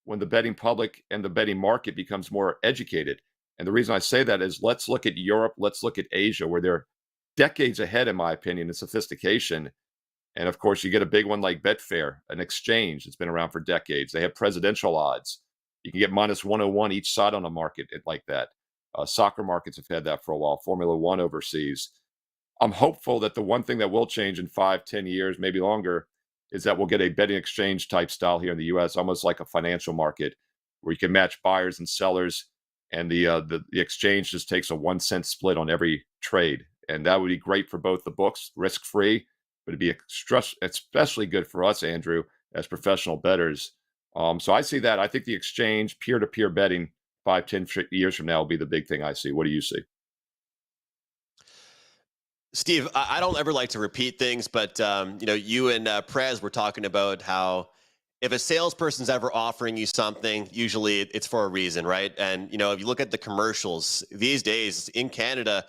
when the betting public and the betting market becomes more educated. And the reason I say that is, let's look at Europe, let's look at Asia, where they're decades ahead, in my opinion, in sophistication. And of course, you get a big one like Betfair, an exchange that's been around for decades. They have presidential odds. You can get minus 101 each side on a market like that. Soccer markets have had that for a while, Formula One overseas. I'm hopeful that the one thing that will change in 5-10 years, maybe longer, is that we'll get a betting exchange type style here in the U.S., almost like a financial market, where you can match buyers and sellers, and the exchange just takes a 1 cent split on every trade. And that would be great for both the books, risk-free, but it'd be especially good for us, Andrew, as professional bettors. So I see that. I think the exchange, peer-to-peer betting, 5, 10 years from now will be the big thing I see. What do you see? Steve, I don't ever like to repeat things, but you and Prez were talking about how if a salesperson's ever offering you something, usually it's for a reason, right? And if you look at the commercials these days in Canada,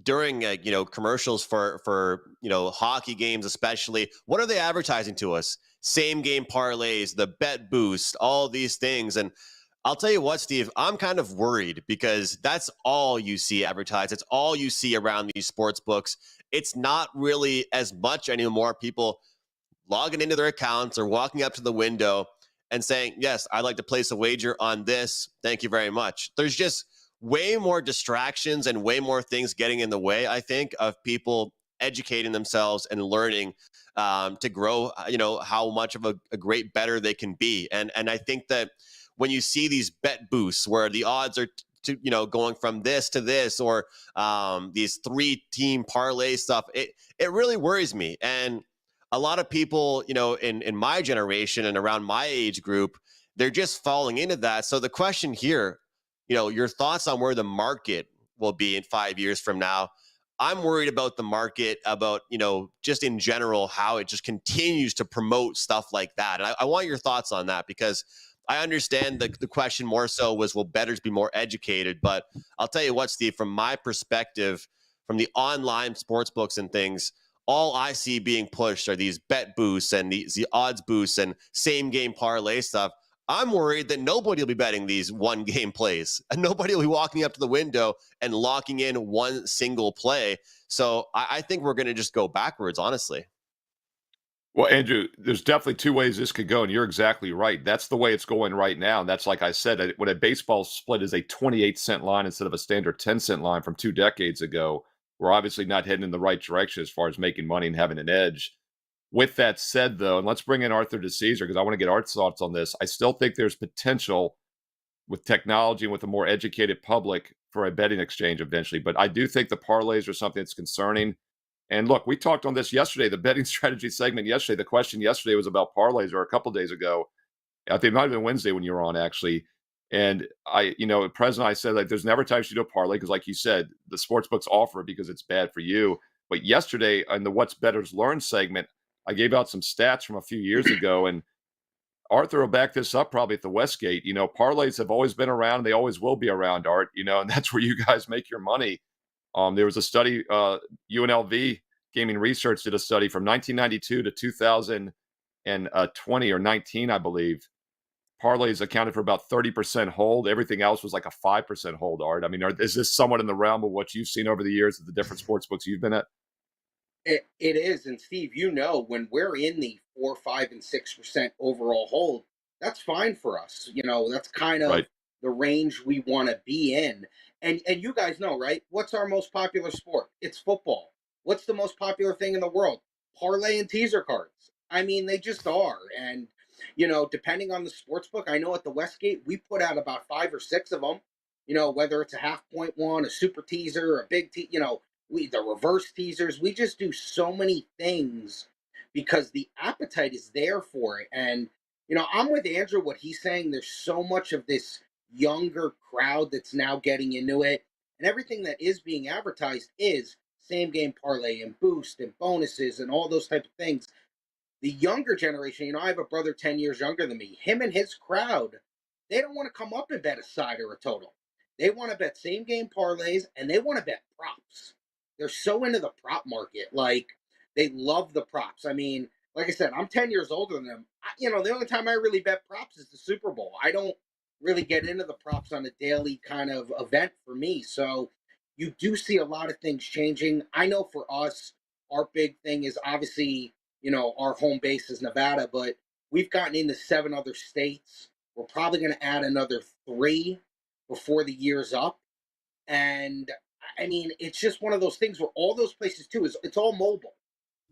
during commercials for hockey games especially, what are they advertising to us? Same game parlays, the bet boost, all these things. And I'll tell you what, Steve, I'm kind of worried because that's all you see advertised. It's all you see around these sports books. It's not really as much anymore people logging into their accounts or walking up to the window and saying, yes, I'd like to place a wager on this. Thank you very much. There's just way more distractions and way more things getting in the way, I think, of people educating themselves and learning to grow, how much of a great bettor they can be. And I think that when you see these bet boosts where the odds are going from this to this, or these 3-team parlay stuff, it really worries me. And a lot of people, in my generation and around my age group, they're just falling into that. So the question here, your thoughts on where the market will be in 5 years from now. I'm worried about the market, about, just in general, how it just continues to promote stuff like that. And I want your thoughts on that, because I understand the question more so was, will bettors be more educated? But I'll tell you what, Steve, from my perspective, from the online sports books and things, all I see being pushed are these bet boosts and the odds boosts and same game parlay stuff. I'm worried that nobody will be betting these one game plays, and nobody will be walking up to the window and locking in one single play. So I think we're going to just go backwards, honestly. Well, Andrew, there's definitely two ways this could go, and you're exactly right. That's the way it's going right now. And that's, like I said, when a baseball split is a 28-cent line instead of a standard 10-cent line from 2 decades ago, we're obviously not heading in the right direction as far as making money and having an edge. With that said, though, and let's bring in Arthur DiCesare, because I want to get Art's thoughts on this. I still think there's potential with technology and with a more educated public for a betting exchange eventually. But I do think the parlays are something that's concerning. And look, we talked on this yesterday, the betting strategy segment yesterday. The question yesterday was about parlays, or a couple days ago. I think it might have been Wednesday when you were on, actually. And Prez and I said, like, there's never time to do a parlay because, like you said, the sports books offer it because it's bad for you. But yesterday, in the What's Bettors Learn segment, I gave out some stats from a few years ago, and Arthur will back this up probably at the Westgate. Parlays have always been around, and they always will be around, Art, and that's where you guys make your money. There was a study, UNLV Gaming Research did a study from 1992 to 2020 or 19, I believe. Parlays accounted for about 30% hold. Everything else was like a 5% hold, Art. I mean, is this somewhat in the realm of what you've seen over the years of the different sports books you've been at? It is, and Steve, when we're in the 4, 5, and 6% overall hold, that's fine for us. That's kind of Right. the range we want to be in. And you guys know, right? What's our most popular sport? It's football. What's the most popular thing in the world? Parlay and teaser cards. I mean, they just are. And depending on the sports book, I know at the Westgate we put out about 5 or 6 of them. Whether it's a half point one, a super teaser, a big the reverse teasers. We just do so many things because the appetite is there for it. And I'm with Andrew, what he's saying. There's so much of this younger crowd that's now getting into it, and everything that is being advertised is same game parlay and boost and bonuses and all those type of things. The younger generation, I have a brother 10 years younger than me. Him and his crowd, they don't want to come up and bet a side or a total. They want to bet same game parlays, and they want to bet props. They're so into the prop market. Like, they love the props. I mean, like I said, I'm 10 years older than them. The only time I really bet props is the Super Bowl. I don't really get into the props on a daily kind of event for me. So you do see a lot of things changing. I know for us, our big thing is obviously, our home base is Nevada, but we've gotten into 7 other states. We're probably going to add another 3 before the year's up. And I mean, it's just one of those things where all those places too it's all mobile.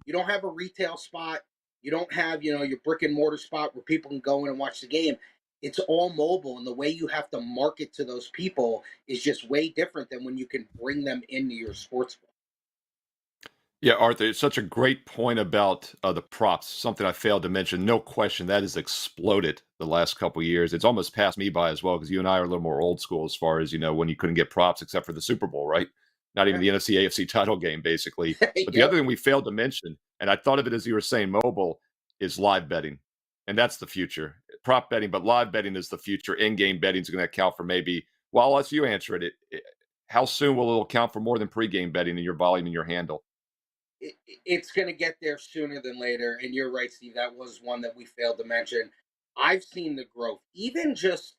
You don't have a retail spot. You don't have, your brick and mortar spot where people can go in and watch the game. It's all mobile, and the way you have to market to those people is just way different than when you can bring them into your sports book. Yeah, Arthur, it's such a great point about the props. Something I failed to mention. No question, that has exploded the last couple years. It's almost passed me by as well because you and I are a little more old school as far as when you couldn't get props except for the Super Bowl, right? Not even Yeah. the NFC AFC title game, basically. But the Yep. other thing we failed to mention, and I thought of it as you were saying, mobile, is live betting, and that's the future. Prop betting, but live betting is the future. In-game betting is going to account for maybe. Well, I'll let you answer it. How soon will it account for more than pre-game betting in your volume and your handle? It's going to get there sooner than later. And you're right, Steve. That was one that we failed to mention. I've seen the growth, even just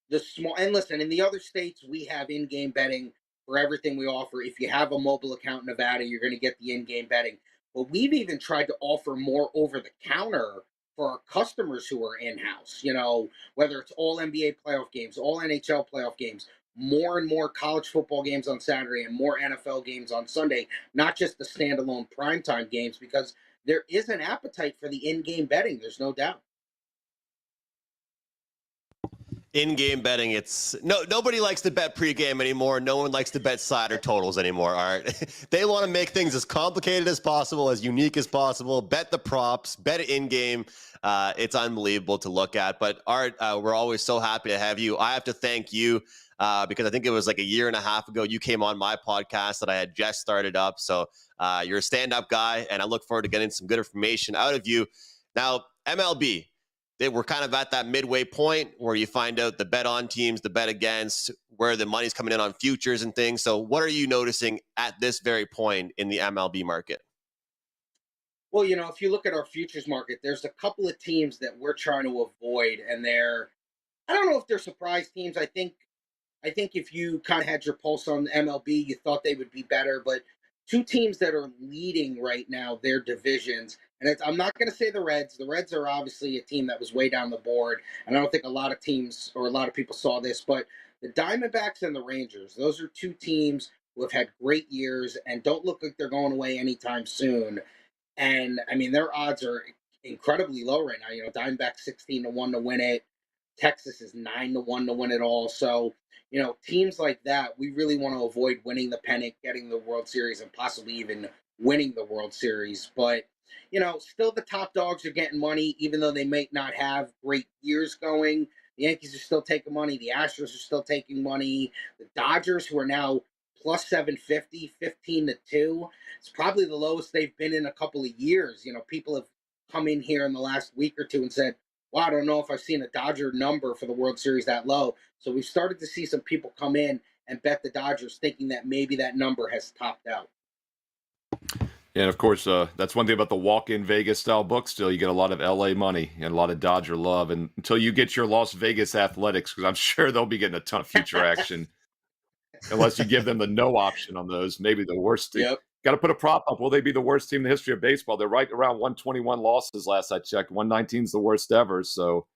the small. And listen, in the other states, we have in game betting for everything we offer. If you have a mobile account in Nevada, you're going to get the in game betting. But we've even tried to offer more over the counter for our customers who are in house, whether it's all NBA playoff games, all NHL playoff games, more and more college football games on Saturday and more NFL games on Sunday, not just the standalone primetime games, because there is an appetite for the in-game betting. There's no doubt. In-game betting, nobody likes to bet pregame anymore. No one likes to bet side or totals anymore. All right, they want to make things as complicated as possible, as unique as possible. Bet the props, bet it in-game. It's unbelievable to look at. But Art, we're always so happy to have you. I have to thank you because I think it was like a year and a half ago you came on my podcast that I had just started up. So you're a stand-up guy, and I look forward to getting some good information out of you. Now, MLB. We're kind of at that midway point where you find out the bet on teams, the bet against, where the money's coming in on futures and things. So what are you noticing at this very point in the MLB market? Well, if you look at our futures market, there's a couple of teams that we're trying to avoid, and I don't know if they're surprise teams. I think if you kind of had your pulse on MLB, you thought they would be better. But two teams that are leading right now their divisions, and I'm not going to say the Reds. The Reds are obviously a team that was way down the board, and I don't think a lot of teams or a lot of people saw this. But the Diamondbacks and the Rangers, those are two teams who have had great years and don't look like they're going away anytime soon. And I mean, their odds are incredibly low right now. Diamondbacks 16-1 to win it. Texas is 9-1 to win it all. So, teams like that, we really want to avoid winning the pennant, getting the World Series, and possibly even winning the World Series. But, still the top dogs are getting money, even though they may not have great years going. The Yankees are still taking money. The Astros are still taking money. The Dodgers, who are now plus 750, 15-2. It's probably the lowest they've been in a couple of years. People have come in here in the last week or two and said, wow, I don't know if I've seen a Dodger number for the World Series that low. So we've started to see some people come in and bet the Dodgers thinking that maybe that number has topped out. And of course, that's one thing about the walk-in Vegas style book. Still, you get a lot of LA money and a lot of Dodger love. And until you get your Las Vegas Athletics, because I'm sure they'll be getting a ton of future action, unless you give them the no option on those. Maybe the worst team. Yep. Got to put a prop up. Will they be the worst team in the history of baseball? They're right around 121 losses last I checked. 119 is the worst ever. So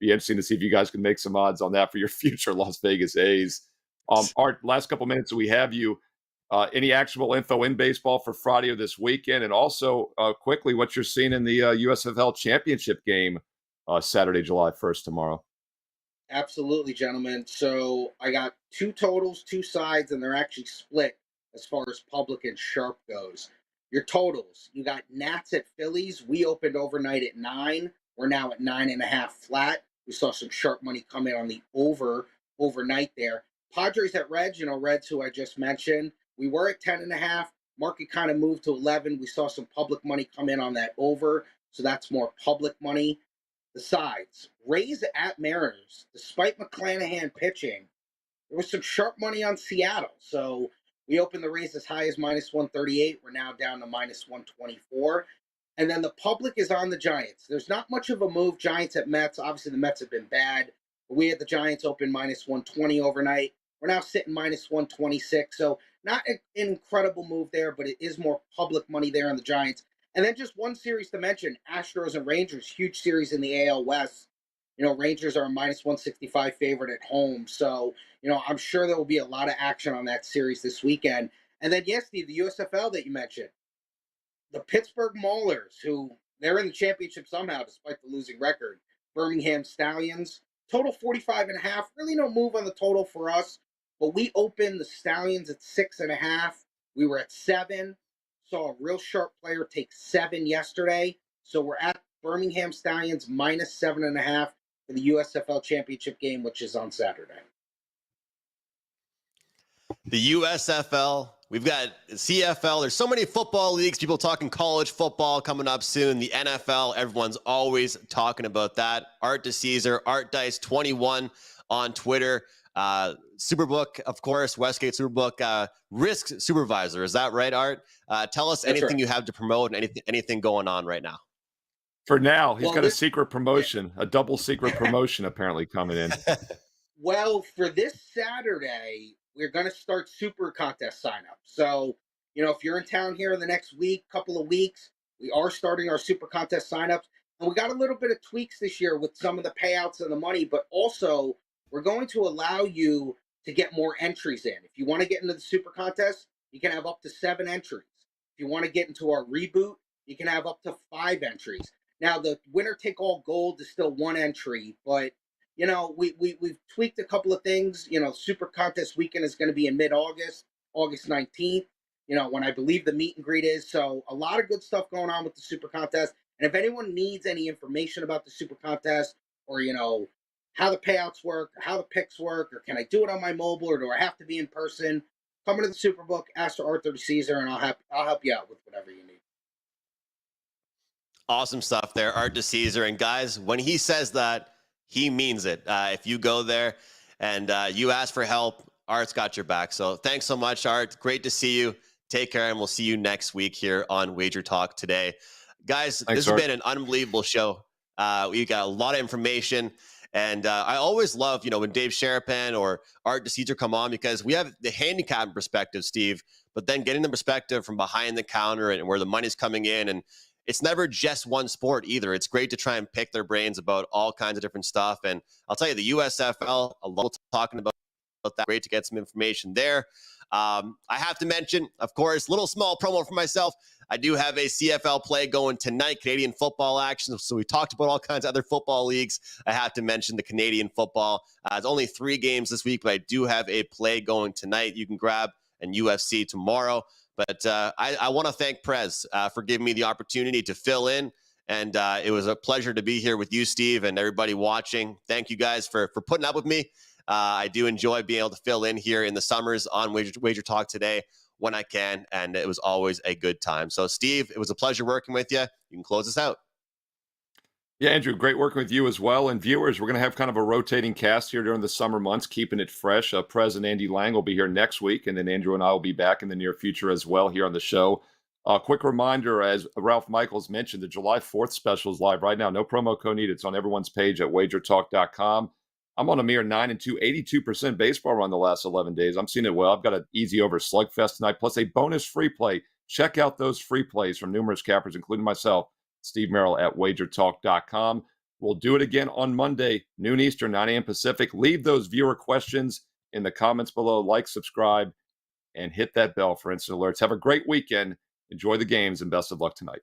be interesting to see if you guys can make some odds on that for your future Las Vegas A's. Art, last couple minutes we have you. Any actionable info in baseball for Friday or this weekend? And also, quickly, what you're seeing in the USFL championship game Saturday, July 1st tomorrow. Absolutely, gentlemen. So I got two totals, two sides, and they're actually split as far as public and sharp goes. Your totals, you got Nats at Phillies. We opened overnight at 9. We're now at 9.5 flat. We saw some sharp money come in on the overnight there. Padres at Reds, Reds who I just mentioned. We were at 10.5. Market kind of moved to 11. We saw some public money come in on that over. So that's more public money. The sides, Rays at Mariners. Despite McClanahan pitching, there was some sharp money on Seattle. So we opened the Rays as high as minus 138. We're now down to minus 124. And then the public is on the Giants. There's not much of a move. Giants at Mets. Obviously, the Mets have been bad. But we had the Giants open minus 120 overnight. We're now sitting minus 126. So not an incredible move there, but it is more public money there on the Giants. And then just one series to mention, Astros and Rangers, huge series in the AL West. Rangers are a minus 165 favorite at home. So, I'm sure there will be a lot of action on that series this weekend. And then, yes, Steve, the USFL that you mentioned, the Pittsburgh Maulers, who they're in the championship somehow despite the losing record. Birmingham Stallions, total 45.5. Really no move on the total for us, but we opened the Stallions at 6.5. We were at 7. saw a real sharp player take 7 yesterday. So we're at Birmingham Stallions minus 7.5 for the USFL championship game, which is on Saturday. The USFL, we've got CFL. There's so many football leagues, people talking college football coming up soon. The NFL, everyone's always talking about that. Art DiCesare, Art Dice 21 on Twitter. Superbook, of course, Westgate Superbook, risk supervisor. Is that right, Art? Tell us That's anything right. you have to promote and anything going on right now. For now, he's Well, got a secret promotion, a double secret promotion apparently coming in. Well, for this Saturday, we're going to start super contest signup. So, if you're in town here in the next couple of weeks, we are starting our super contest signups. And we got a little bit of tweaks this year with some of the payouts and the money, but also we're going to allow you to get more entries in. If you want to get into the super contest, you can have up to 7 entries. If you want to get into our reboot, you can have up to 5 entries. Now, the winner take all gold is still 1 entry, but we've tweaked a couple of things. Super Contest Weekend is going to be in mid-August, August 19th, when I believe the meet and greet is. So a lot of good stuff going on with the Super Contest. And if anyone needs any information about the Super Contest or, how the payouts work, or how the picks work, or can I do it on my mobile, or do I have to be in person, come into the Superbook, ask for Arthur DiCesare, and I'll help you out with whatever you need. Awesome stuff there, Art DiCesare. And guys, when he says that, he means it. If you go there and you ask for help, Art's got your back. So thanks so much, Art. Great to see you. Take care, and we'll see you next week here on WagerTalk Today. Guys, Thanks, this has been an unbelievable show. We got a lot of information. And I always love, when Dave Sharapan or Art DiCesare come on, because we have the handicap perspective, Steve, but then getting the perspective from behind the counter and where the money's coming in. And it's never just one sport either. It's great to try and pick their brains about all kinds of different stuff. And I'll tell you, the USFL, a lot talking about that. Great to get some information there. I have to mention, of course, little small promo for myself. I do have a CFL play going tonight, Canadian football action. So we talked about all kinds of other football leagues. I have to mention the Canadian football. It's only 3 games this week, but I do have a play going tonight. You can grab and UFC tomorrow. But I want to thank Prez for giving me the opportunity to fill in. And it was a pleasure to be here with you, Steve, and everybody watching. Thank you guys for putting up with me. I do enjoy being able to fill in here in the summers on Wager Talk Today when I can, and it was always a good time. So, Steve, it was a pleasure working with you. You can close us out. Yeah, Andrew, great working with you as well. And viewers, we're going to have kind of a rotating cast here during the summer months, keeping it fresh. Prez and Andy Lang will be here next week, and then Andrew and I will be back in the near future as well here on the show. Quick reminder, as Ralph Michaels mentioned, the July 4th special is live right now. No promo code needed. It's on everyone's page at wagertalk.com. I'm on a mere 9-2, 82% baseball run the last 11 days. I'm seeing it well. I've got an easy over slugfest tonight, plus a bonus free play. Check out those free plays from numerous cappers, including myself, Steve Merrill at wagertalk.com. We'll do it again on Monday, noon Eastern, 9 a.m. Pacific. Leave those viewer questions in the comments below. Like, subscribe, and hit that bell for instant alerts. Have a great weekend. Enjoy the games, and best of luck tonight.